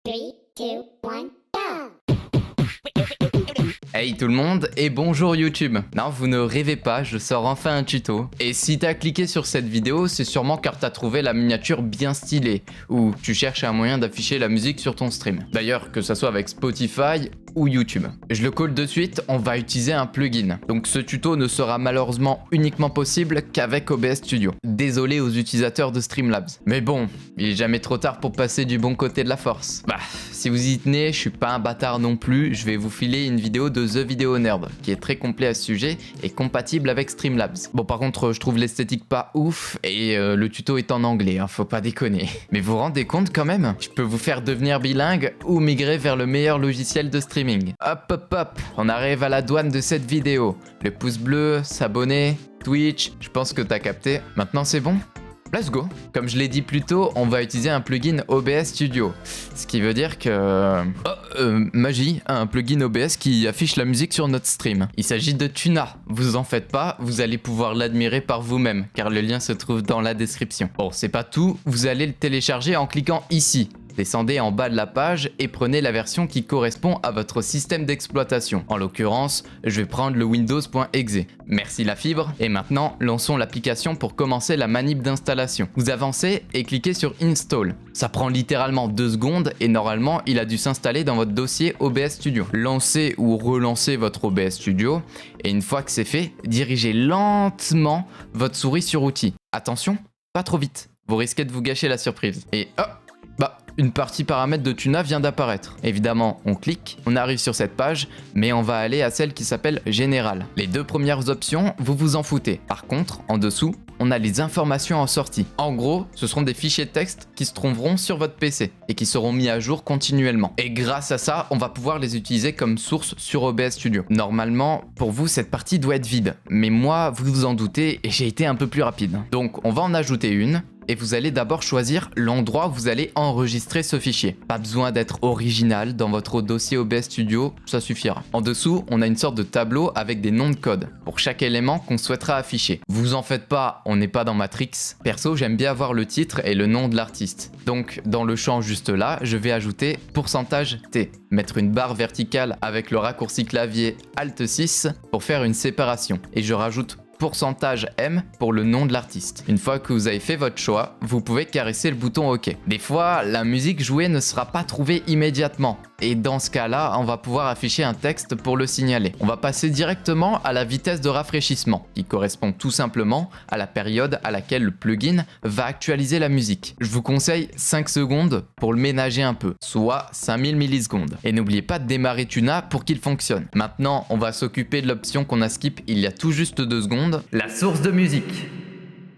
3, 2, 1, go! Hey tout le monde et bonjour YouTube. Non, vous ne rêvez pas, je sors enfin un tuto. Et si t'as cliqué sur cette vidéo, c'est sûrement car t'as trouvé la miniature bien stylée, ou tu cherches un moyen d'afficher la musique sur ton stream. D'ailleurs, que ça soit avec Spotify ou YouTube. Je le call de suite, on va utiliser un plugin. Donc ce tuto ne sera malheureusement uniquement possible qu'avec OBS Studio. Désolé aux utilisateurs de Streamlabs. Mais bon, il est jamais trop tard pour passer du bon côté de la force. Bah, si vous y tenez, je suis pas un bâtard non plus, je vais vous filer une vidéo de The Video Nerd, qui est très complet à ce sujet et compatible avec Streamlabs. Bon par contre, je trouve l'esthétique pas ouf et le tuto est en anglais, hein, faut pas déconner. Mais vous vous rendez compte quand même? Je peux vous faire devenir bilingue ou migrer vers le meilleur logiciel de streaming. Hop hop hop, on arrive à la douane de cette vidéo. Le pouce bleu, s'abonner, Twitch, je pense que t'as capté. Maintenant c'est bon? Let's go. Comme je l'ai dit plus tôt, on va utiliser un plugin OBS Studio. Ce qui veut dire que... magie, un plugin OBS qui affiche la musique sur notre stream. Il s'agit de Tuna. Vous en faites pas, vous allez pouvoir l'admirer par vous-même, car le lien se trouve dans la description. Bon, c'est pas tout, vous allez le télécharger en cliquant ici. Descendez en bas de la page et prenez la version qui correspond à votre système d'exploitation. En l'occurrence, je vais prendre le Windows.exe. Merci la fibre. Et maintenant, lançons l'application pour commencer la manip d'installation. Vous avancez et cliquez sur Install. Ça prend littéralement 2 secondes et normalement, il a dû s'installer dans votre dossier OBS Studio. Lancez ou relancez votre OBS Studio et une fois que c'est fait, dirigez lentement votre souris sur Outils. Attention, pas trop vite. Vous risquez de vous gâcher la surprise. Et hop! Une partie paramètres de Tuna vient d'apparaître. Évidemment, on clique, on arrive sur cette page, mais on va aller à celle qui s'appelle Général. Les 2 premières options, vous vous en foutez. Par contre, en dessous, on a les informations en sortie. En gros, ce seront des fichiers de texte qui se trouveront sur votre PC et qui seront mis à jour continuellement. Et grâce à ça, on va pouvoir les utiliser comme source sur OBS Studio. Normalement, pour vous, cette partie doit être vide. Mais moi, vous vous en doutez, et j'ai été un peu plus rapide. Donc, on va en ajouter une. Et vous allez d'abord choisir l'endroit où vous allez enregistrer ce fichier. Pas besoin d'être original dans votre dossier OBS Studio, ça suffira. En dessous, on a une sorte de tableau avec des noms de code pour chaque élément qu'on souhaitera afficher. Vous en faites pas, on n'est pas dans Matrix. Perso, j'aime bien avoir le titre et le nom de l'artiste. Donc, dans le champ juste là, je vais ajouter %T. Mettre une barre verticale avec le raccourci clavier Alt 6 pour faire une séparation. Et je rajoute %M pour le nom de l'artiste. Une fois que vous avez fait votre choix, vous pouvez caresser le bouton OK. Des fois, la musique jouée ne sera pas trouvée immédiatement. Et dans ce cas-là, on va pouvoir afficher un texte pour le signaler. On va passer directement à la vitesse de rafraîchissement, qui correspond tout simplement à la période à laquelle le plugin va actualiser la musique. Je vous conseille 5 secondes pour le ménager un peu, soit 5000 millisecondes. Et n'oubliez pas de démarrer Tuna pour qu'il fonctionne. Maintenant, on va s'occuper de l'option qu'on a skip il y a tout juste 2 secondes, la source de musique.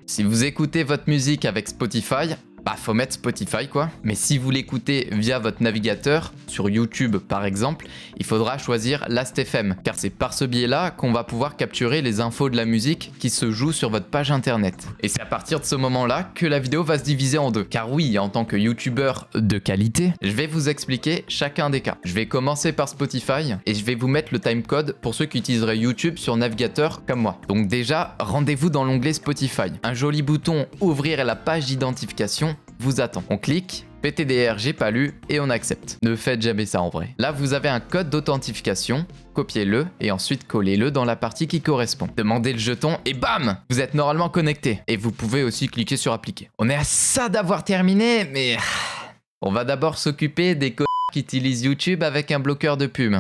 Si vous écoutez votre musique avec Spotify, bah faut mettre Spotify quoi. Mais si vous l'écoutez via votre navigateur, sur YouTube par exemple, il faudra choisir Last.fm, car c'est par ce biais-là qu'on va pouvoir capturer les infos de la musique qui se joue sur votre page internet. Et c'est à partir de ce moment-là que la vidéo va se diviser en 2. Car oui, en tant que youtubeur de qualité, je vais vous expliquer chacun des cas. Je vais commencer par Spotify et je vais vous mettre le timecode pour ceux qui utiliseraient YouTube sur navigateur comme moi. Donc déjà, rendez-vous dans l'onglet Spotify. Un joli bouton ouvrir la page d'identification vous attend. On clique, PTDR j'ai pas lu et on accepte. Ne faites jamais ça en vrai. Là vous avez un code d'authentification, copiez-le et ensuite collez-le dans la partie qui correspond. Demandez le jeton et bam! Vous êtes normalement connecté. Et vous pouvez aussi cliquer sur appliquer. On est à ça d'avoir terminé, mais... On va d'abord s'occuper des qui utilisent YouTube avec un bloqueur de pub.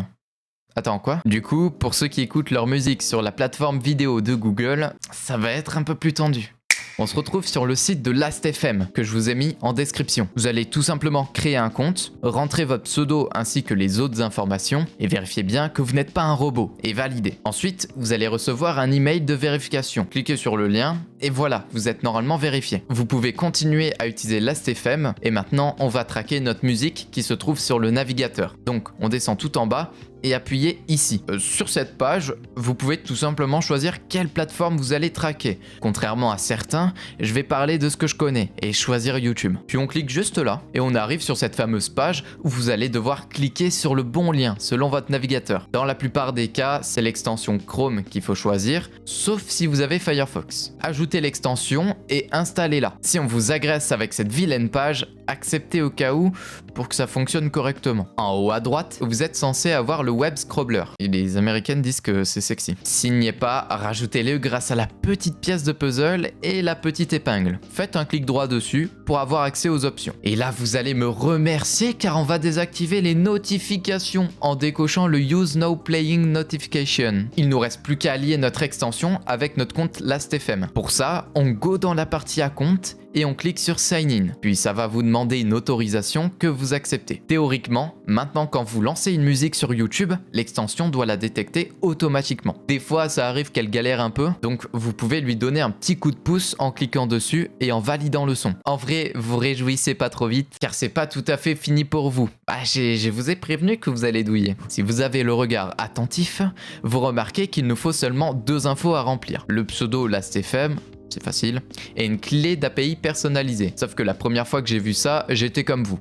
Attends, quoi? Du coup, pour ceux qui écoutent leur musique sur la plateforme vidéo de Google, ça va être un peu plus tendu. On se retrouve sur le site de Last.fm que je vous ai mis en description. Vous allez tout simplement créer un compte, rentrer votre pseudo ainsi que les autres informations et vérifier bien que vous n'êtes pas un robot et valider. Ensuite, vous allez recevoir un email de vérification. Cliquez sur le lien et voilà, vous êtes normalement vérifié. Vous pouvez continuer à utiliser Last.fm et maintenant on va traquer notre musique qui se trouve sur le navigateur. Donc on descend tout en bas et appuyez ici. Sur cette page, vous pouvez tout simplement choisir quelle plateforme vous allez traquer. Contrairement à certains, je vais parler de ce que je connais et choisir YouTube. Puis on clique juste là et on arrive sur cette fameuse page où vous allez devoir cliquer sur le bon lien selon votre navigateur. Dans la plupart des cas, c'est l'extension Chrome qu'il faut choisir, sauf si vous avez Firefox. Ajoutez l'extension et installez-la. Si on vous agresse avec cette vilaine page, accepter au cas où pour que ça fonctionne correctement. En haut à droite, vous êtes censé avoir le web scrobbler. Et les américaines disent que c'est sexy. S'il n'y est pas, rajoutez-le grâce à la petite pièce de puzzle et la petite épingle. Faites un clic droit dessus pour avoir accès aux options. Et là, vous allez me remercier car on va désactiver les notifications en décochant le Use No Playing Notification. Il nous reste plus qu'à lier notre extension avec notre compte Last.fm. Pour ça, on go dans la partie à compte et on clique sur Sign In. Puis ça va vous demander une autorisation que vous acceptez. Théoriquement, maintenant quand vous lancez une musique sur YouTube, l'extension doit la détecter automatiquement. Des fois ça arrive qu'elle galère un peu, donc vous pouvez lui donner un petit coup de pouce en cliquant dessus et en validant le son. En vrai, vous réjouissez pas trop vite car c'est pas tout à fait fini pour vous. Je vous ai prévenu que vous allez douiller. Si vous avez le regard attentif, vous remarquez qu'il nous faut seulement 2 infos à remplir. Le pseudo Last.fm, c'est facile, et une clé d'API personnalisée. Sauf que la première fois que j'ai vu ça, j'étais comme vous.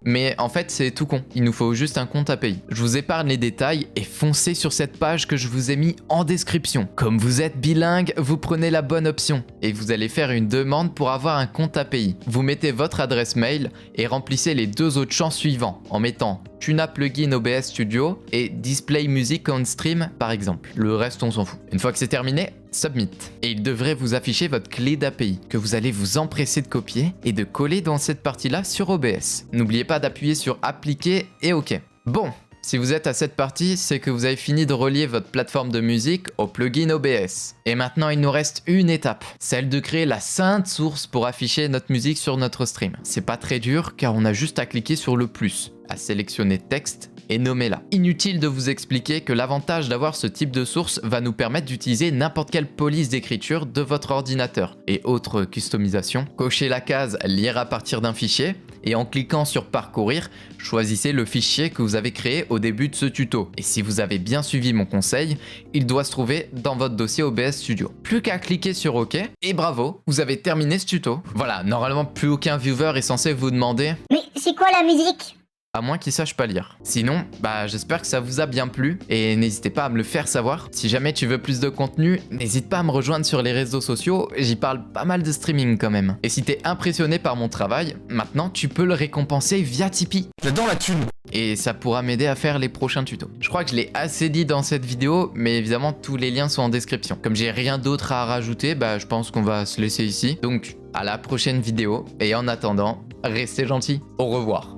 Mais en fait, c'est tout con. Il nous faut juste un compte API. Je vous épargne les détails et foncez sur cette page que je vous ai mis en description. Comme vous êtes bilingue, vous prenez la bonne option et vous allez faire une demande pour avoir un compte API. Vous mettez votre adresse mail et remplissez les 2 autres champs suivants en mettant Tuna Plugin OBS Studio et Display Music on Stream par exemple. Le reste, on s'en fout. Une fois que c'est terminé, Submit. Et il devrait vous afficher votre clé d'API que vous allez vous empresser de copier et de coller dans cette partie-là sur OBS. N'oubliez pas d'appuyer sur Appliquer et OK. Bon, si vous êtes à cette partie, c'est que vous avez fini de relier votre plateforme de musique au plugin OBS. Et maintenant, il nous reste une étape, celle de créer la sainte source pour afficher notre musique sur notre stream. C'est pas très dur car on a juste à cliquer sur le plus, à sélectionner texte et nommer-la. Inutile de vous expliquer que l'avantage d'avoir ce type de source va nous permettre d'utiliser n'importe quelle police d'écriture de votre ordinateur. Et autre customisation, cochez la case lire à partir d'un fichier et en cliquant sur parcourir, choisissez le fichier que vous avez créé au début de ce tuto. Et si vous avez bien suivi mon conseil, il doit se trouver dans votre dossier OBS Studio. Plus qu'à cliquer sur OK et bravo, vous avez terminé ce tuto. Voilà, normalement plus aucun viewer est censé vous demander « Mais c'est quoi la musique? » à moins qu'il sache pas lire. Sinon, j'espère que ça vous a bien plu et n'hésitez pas à me le faire savoir. Si jamais tu veux plus de contenu, n'hésite pas à me rejoindre sur les réseaux sociaux, j'y parle pas mal de streaming quand même. Et si t'es impressionné par mon travail, maintenant tu peux le récompenser via Tipeee. J'adore la thune. Et ça pourra m'aider à faire les prochains tutos. Je crois que je l'ai assez dit dans cette vidéo, mais évidemment tous les liens sont en description. Comme j'ai rien d'autre à rajouter, je pense qu'on va se laisser ici. Donc à la prochaine vidéo, et en attendant, restez gentils. Au revoir.